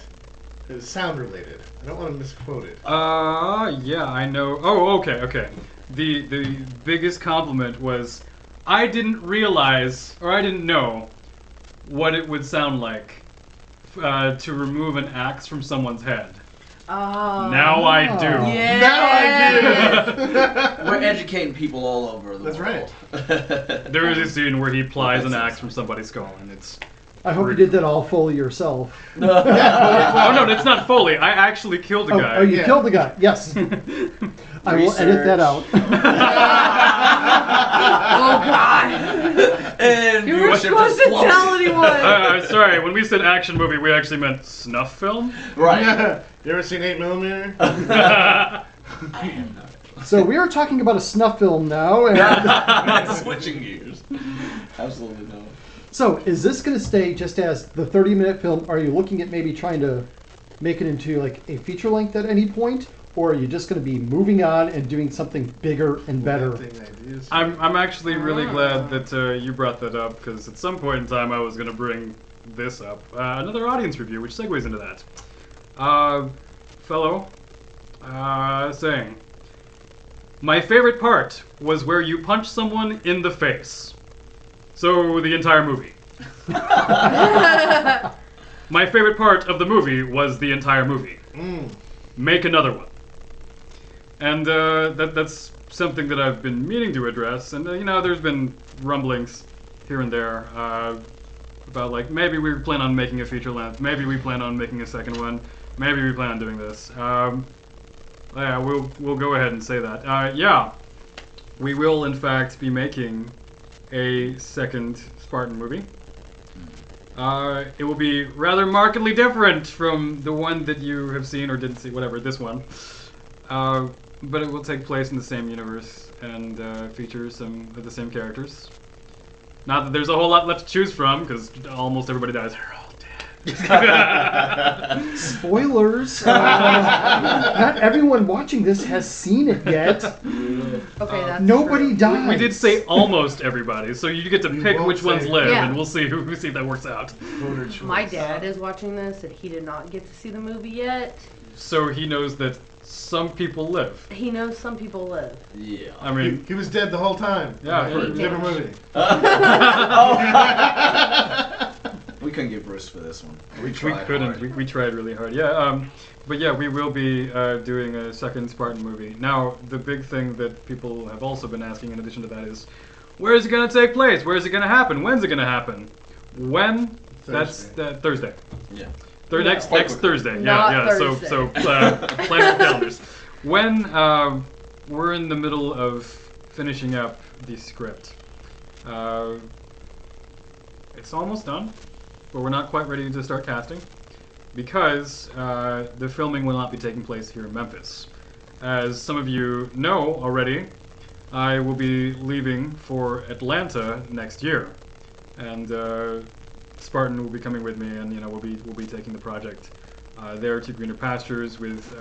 it was sound related. I don't want to misquote it. Yeah, I know. Oh, okay. The biggest compliment was, I didn't realize, or I didn't know, what it would sound like to remove an axe from someone's head. Now I do. Yeah. Now I do. We're educating people all over the That's world. right. There is a scene where he plies an axe from somebody's skull, and it's... I hope you did that all Foley yourself. Oh no, that's not Foley. I actually killed a guy. Oh, you killed the guy. Yes. I will edit that out. Oh, God. And You were supposed to tell anyone. Sorry, when we said action movie, we actually meant snuff film. Right. You ever seen 8mm? I have not. So we are talking about a snuff film now. And Switching gears. Absolutely no. so is this going to stay just as the 30-minute film? Are you looking at maybe trying to make it into a feature length at any point? Or are you just going to be moving on and doing something bigger and better? I'm actually really glad that you brought that up, because at some point in time I was going to bring this up. Another audience review, which segues into that. fellow, saying, my favorite part was where you punch someone in the face. So, the entire movie. My favorite part of the movie was the entire movie. Make another one. And that's something that I've been meaning to address. And, there's been rumblings here and there about, like, maybe we plan on making a feature length. Maybe we plan on making a second one. Maybe we plan on doing this. Yeah, we'll go ahead and say that. Yeah, we will, in fact, be making a second Spartan movie. It will be rather markedly different from the one that you have seen or didn't see, whatever, this one. But it will take place in the same universe and feature some of the same characters. Not that there's a whole lot left to choose from, because almost everybody dies. They're all dead. Spoilers. Not everyone watching this has seen it yet. Okay, that's Nobody true. dies. We did say almost everybody, so you get to pick won't which ones say. live, Yeah. and we'll see who see if that works out. Voter choice. My dad is watching this, and he did not get to see the movie yet. So he knows that some people live. He knows some people live. Yeah. I mean, He was dead the whole time. Yeah, For a he- different movie. We couldn't get Bruce for this one. we tried couldn't. hard. We tried really hard. Yeah. But yeah, we will be doing a second Spartan movie. Now, the big thing that people have also been asking in addition to that is, where is it going to take place? Where is it going to happen? When's it going to happen? When? That's Thursday. Yeah. Next Quite quickly. Thursday. Not Yeah. Thursday. So plan your calendars. When we're in the middle of finishing up the script. It's almost done, but we're not quite ready to start casting because the filming will not be taking place here in Memphis. As some of you know already, I will be leaving for Atlanta next year, and Spartan will be coming with me, and we'll be taking the project there to greener pastures with,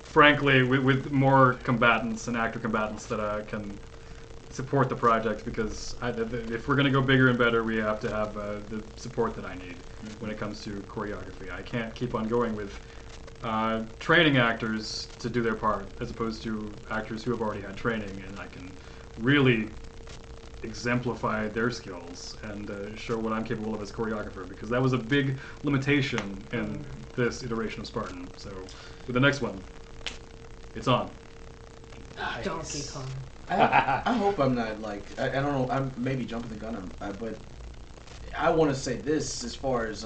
frankly, with more combatants and actor combatants that can support the project, because if we're going to go bigger and better, we have to have the support that I need when it comes to choreography. I can't keep on going with training actors to do their part as opposed to actors who have already had training, and I can really exemplify their skills and show what I'm capable of as a choreographer, because that was a big limitation in this iteration of Spartan. So with the next one, it's on. Donkey Kong. I hope I'm not like I don't know, I'm maybe jumping the gun, but I want to say this as far as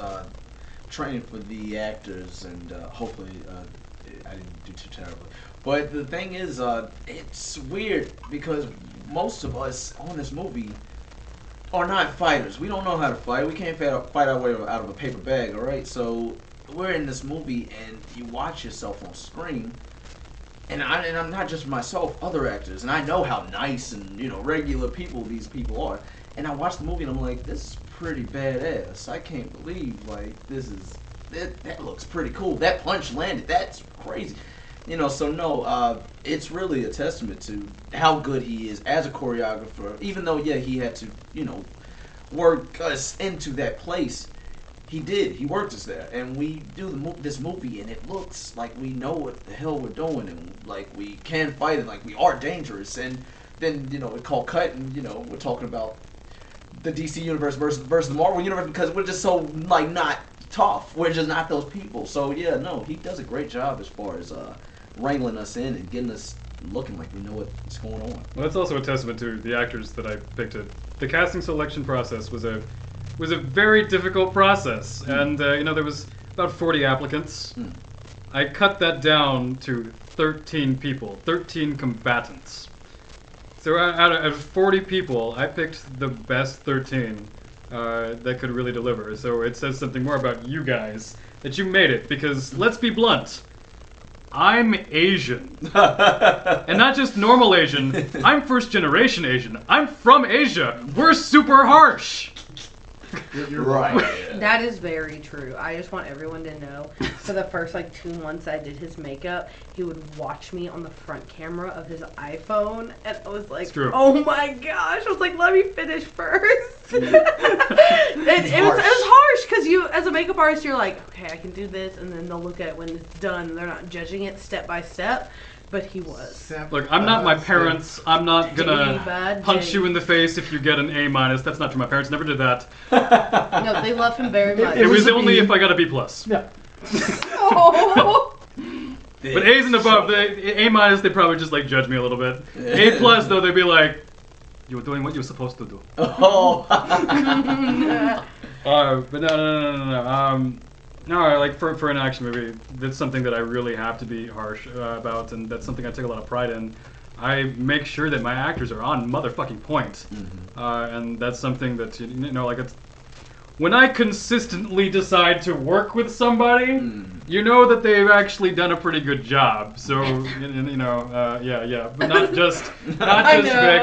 training for the actors, and hopefully I didn't do too terribly. But the thing is, it's weird because most of us on this movie are not fighters. We don't know how to fight. We can't fight our way out of a paper bag, all right? So we're in this movie, and you watch yourself on screen. And I'm not just myself, other actors, and I know how nice and regular people these people are. And I watch the movie and I'm like, this is pretty badass. I can't believe that looks pretty cool. That punch landed. That's crazy. So no, it's really a testament to how good he is as a choreographer. Even though he had to work us into that place. He did. He worked us there, and we do this movie, and it looks like we know what the hell we're doing, and like we can fight, and like we are dangerous. And then we call cut, and we're talking about the DC universe versus the Marvel universe, because we're just so not tough. We're just not those people. So yeah, no, he does a great job as far as wrangling us in and getting us looking like we know what's going on. Well, that's also a testament to the actors that I picked. The casting selection process was a very difficult process, and there was about 40 applicants. I cut that down to 13 people, 13 combatants. So out of 40 people, I picked the best 13 that could really deliver. So it says something more about you guys, that you made it, because let's be blunt, I'm Asian. And not just normal Asian, I'm first generation Asian. I'm from Asia. We're super harsh. You're Right. right. That is very true. I just want everyone to know, for the first like 2 months I did his makeup, he would watch me on the front camera of his iPhone, and I was like, It's true. oh my gosh! I was like, let me finish first. And it was harsh because you, as a makeup artist, you're like, okay, I can do this, and then they'll look at it when it's done. And they're not judging it step by step, but he was. Look, I'm not my parents. I'm not gonna Bad punch Jay. you in the face if you get an A minus. That's not true. My parents never did that. No, they love him very much. It was a only B. if I got a B plus. Yeah. Oh. But A's and above, the A minus, they probably just like judge me a little bit. A plus though, they'd be like, "You were doing what you were supposed to do." Oh. But no. No, like for an action movie, that's something that I really have to be harsh about, and that's something I take a lot of pride in. I make sure that my actors are on motherfucking point, and that's something that you know, like it's. When I consistently decide to work with somebody, you know that they've actually done a pretty good job. So, yeah. But not just Vic,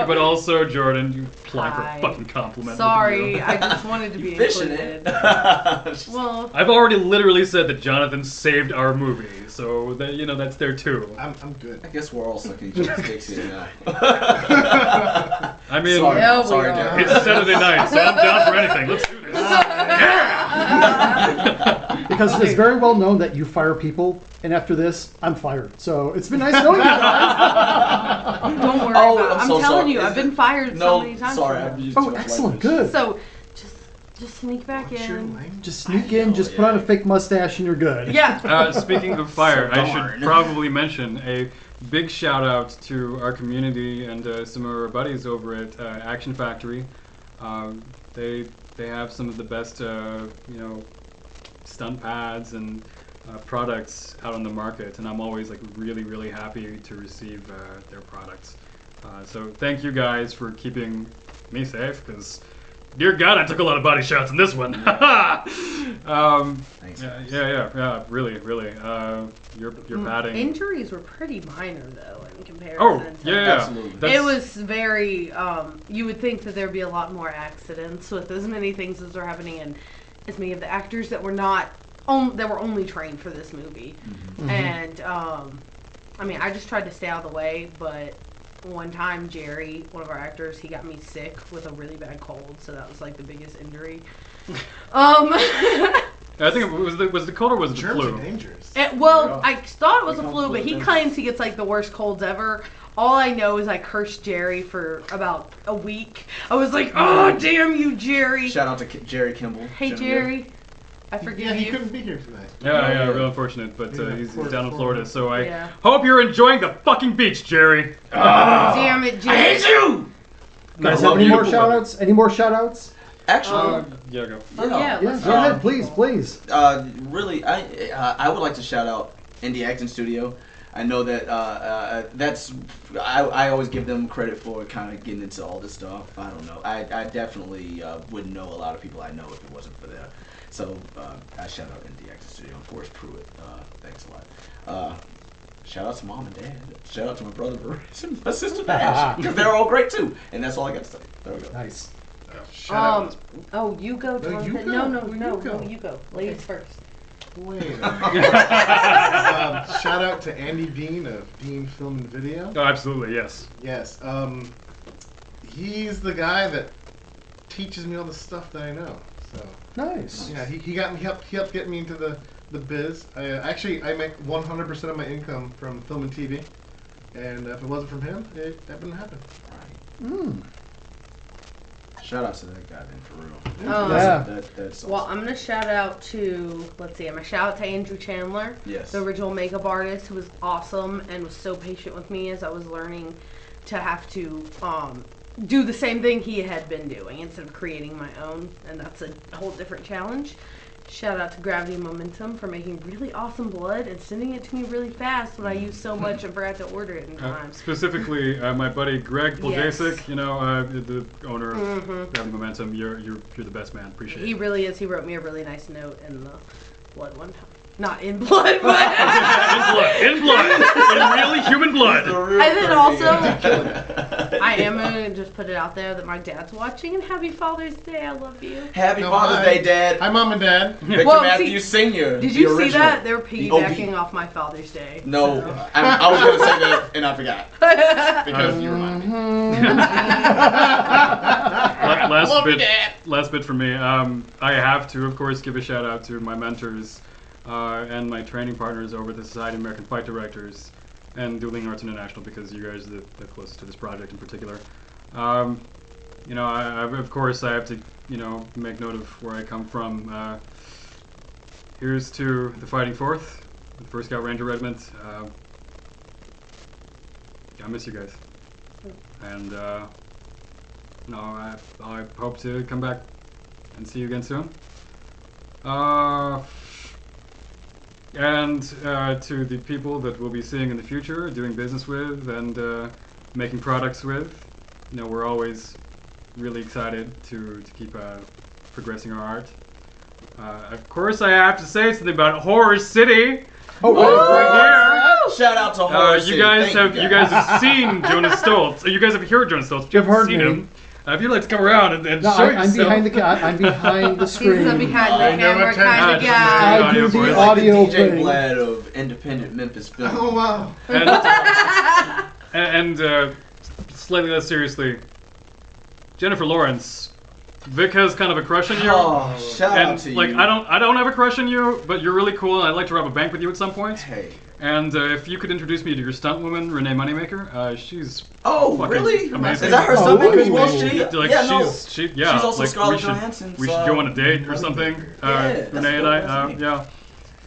but also Jordyn. You apply for a fucking compliment. Sorry, I just wanted to be Fishing included. it. Well, I've already literally said that Jonathan saved our movie, so that that's there too. I'm good. I guess we're all sucking each other's dicks here now. I mean, Sorry, Yeah, we sorry, are. Derek. it's Saturday night, so I'm down for anything. Let's do this. Because it is very well known that you fire people, and after this, I'm fired. So it's been nice knowing you guys. don't worry Oh, about it. I'm I'm so telling sorry. you, Is I've been it- fired so No, many times. sorry, from I've them. used Oh, too much excellent, language. good. So, just sneak back What's your in. language? Just sneak in, just put on a fake mustache, and you're good. Yeah. Speaking of fire, So I darn. should probably mention a big shout out to our community and some of our buddies over at Action Factory. They have some of the best stunt pads and products out on the market, and I'm always like really happy to receive their products. So thank you guys for keeping me safe, because dear God, I took a lot of body shots in this one. Thanks, guys. Yeah, really. Your padding. Injuries were pretty minor though in comparison. Oh, to yeah. Absolutely. That's- It was very. You would think that there'd be a lot more accidents with as many things as are happening, and as many of the actors that were not that were only trained for this movie. And I mean, I just tried to stay out of the way, but one time Jerry, one of our actors, he got me sick with a really bad cold, so that was like the biggest injury. I think it was the cold or was it the Germs flu? are dangerous. Well, I thought it was They a come flu, from but he Memphis. claims he gets like the worst colds ever. All I know is I cursed Jerry for about a week. I was like, "Oh, damn you, Jerry!" Shout out to Jerry Kimball. Hey, Genevieve. Jerry, I forgive Yeah, he you. couldn't be here tonight. Yeah, real unfortunate, but Yeah, he's poor- down in poor Florida, man. so I Yeah. hope you're enjoying the fucking beach, Jerry. Damn it, Jerry. I hate you! Guys, I have love any more beautiful shout women. outs? Any more shout outs? Actually, Yeah, go. Oh, yeah, Yeah, let's go ahead, please. Really, I would like to shout out Indie Acting Studio. I know that that's I always give them credit for kind of getting into all this stuff. I don't know. I definitely wouldn't know a lot of people I know if it wasn't for them. So I shout out Indie Acting Studio and Forrest Pruitt. Thanks a lot. Shout out to mom and dad. Shout out to my brother Boris and my sister Nash, because they're all great too. And that's all I got to say. There we go. Nice. Shout out. Oh, you go, No, Jonathan. you go. No, You you go. go. Ladies first. Wait a minute. Shout out to Andy Dean of Dean Film and Video. Oh, absolutely, yes. Yes. He's the guy that teaches me all the stuff that I know. So Nice. yeah, he helped get me into the biz. I make 100% of my income from film and TV, and if it wasn't from him, that wouldn't happen. Mm. Shout out to that guy then, for real. Yeah. That's Well, awesome. I'm gonna shout out to, let's see, I'm gonna shout out to Andrew Chandler, Yes. the original makeup artist, who was awesome and was so patient with me as I was learning to have to do the same thing he had been doing instead of creating my own, and that's a whole different challenge. Shout out to Gravity Momentum for making really awesome blood and sending it to me really fast when I used so much and forgot to order it in time. Specifically, my buddy Greg Poljacek, Yes. the owner of Gravity Momentum. You're the best man. Appreciate He it. really is. He wrote me a really nice note in the blood one time. Not in blood, but in blood, in really human blood. and then also I am gonna just put it out there that my dad's watching, and happy Father's Day. I love you. Happy No, Father's hi. Day, Dad. Hi, Mom and Dad. Victor Well, Matthews Sr. Did the you see original. that? They were OG. piggybacking off my Father's Day. No, so. I was gonna say that and I forgot because you reminded me. Last bit from me. I have to, of course, give a shout out to my mentors and my training partners over at the Society of American Fight Directors and Dueling Arts International, because you guys are the closest to this project in particular. You know, of course, I have to, you know, make note of where I come from. Here's to the Fighting Fourth, the 1st Scout Ranger Regiment. I miss you guys. And, no, I hope to come back and see you again soon. And to the people that we'll be seeing in the future, doing business with, and making products with, you know, we're always really excited to keep progressing our art. Of course, I have to say something about Horror.City. Oh, right here. Shout out to Horror.City. You guys have seen Jonas Stoltz. You guys have heard Jonas Stoltz. You've heard seen me. him. If you'd like to come around and No, show I'm yourself. I'm behind the screen. He's a behind I the never camera kind of turned guy. I do Audio the voice. audio DJ thing. Vlad of independent Memphis film. Oh, wow. And slightly less seriously, Jennifer Lawrence. Vic has kind of a crush on you. Oh, shout out And to like you. I don't have a crush on you, but you're really cool, and I'd like to rob a bank with you at some point. Hey. And if you could introduce me to your stunt woman, Renee Moneymaker, she's Oh, fucking really? amazing. Is that her Oh, stuntmaker as well? ooh. She, Like yeah, no. she's also like Scarlett we should Johansson's, we should go on a date or something. that's Renee and dope, I, that's neat. yeah.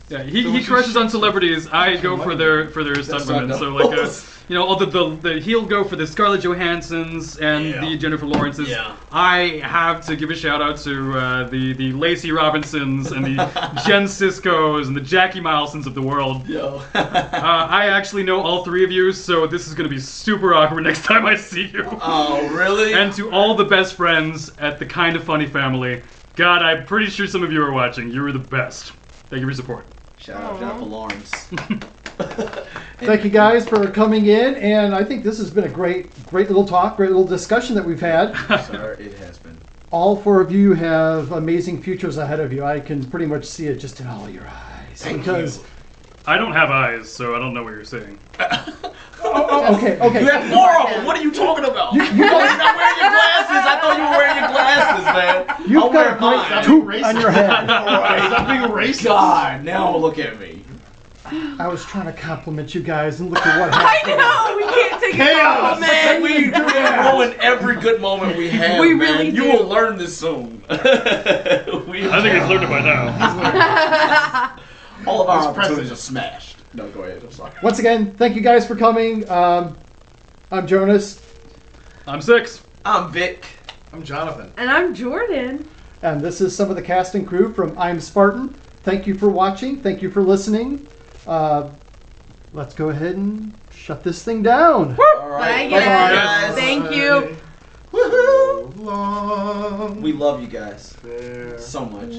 Yeah, So he we crushes should- on celebrities. I go for their stunt women. not So like those. you know, all the he'll go for the Scarlett Johanssons and Yeah. the Jennifer Lawrences. Yeah. I have to give a shout out to the Lacey Robinsons and the Jen Siskos and the Jackie Milesons of the world. Yo. I actually know all 3 of you, so this is gonna be super awkward next time I see you. Oh, really? And to all the best friends at the Kind of Funny family, God, I'm pretty sure some of you are watching. You are the best. Thank you for your support. Shout out Jennifer Lawrence. Thank you guys for coming in, and I think this has been a great little talk, great little discussion that we've had. Sir, it has been. All 4 of you have amazing futures ahead of you. I can pretty much see it just in all your eyes. Because I don't have eyes, so I don't know what you're saying. okay. You have 4 of them. What are you talking about? You Oh, you're not wearing your glasses. I thought you were wearing your glasses, man. You've I'll got wear a great mine. toot on your head. Stop being racist. God, now look at me. I was trying to compliment you guys, and look at what I happened. know, we can't take a Chaos. compliment. We ruin every good moment we have. We man. really You do. will learn this soon. I think he's learned it by now. All of our It's opportunities precedent. are smashed. No, go ahead. I'm sorry. Once again, thank you guys for coming. I'm Jonas, I'm 6. I'm Vic. I'm Jonathan. And I'm Jordyn. and this is some of the cast and crew from I AM Spartan. Thank you for watching. Thank you for listening. Let's go ahead and shut this thing down. All right. Bye, guys. Thank you. Woohoo! Long We love you guys farewell. so much.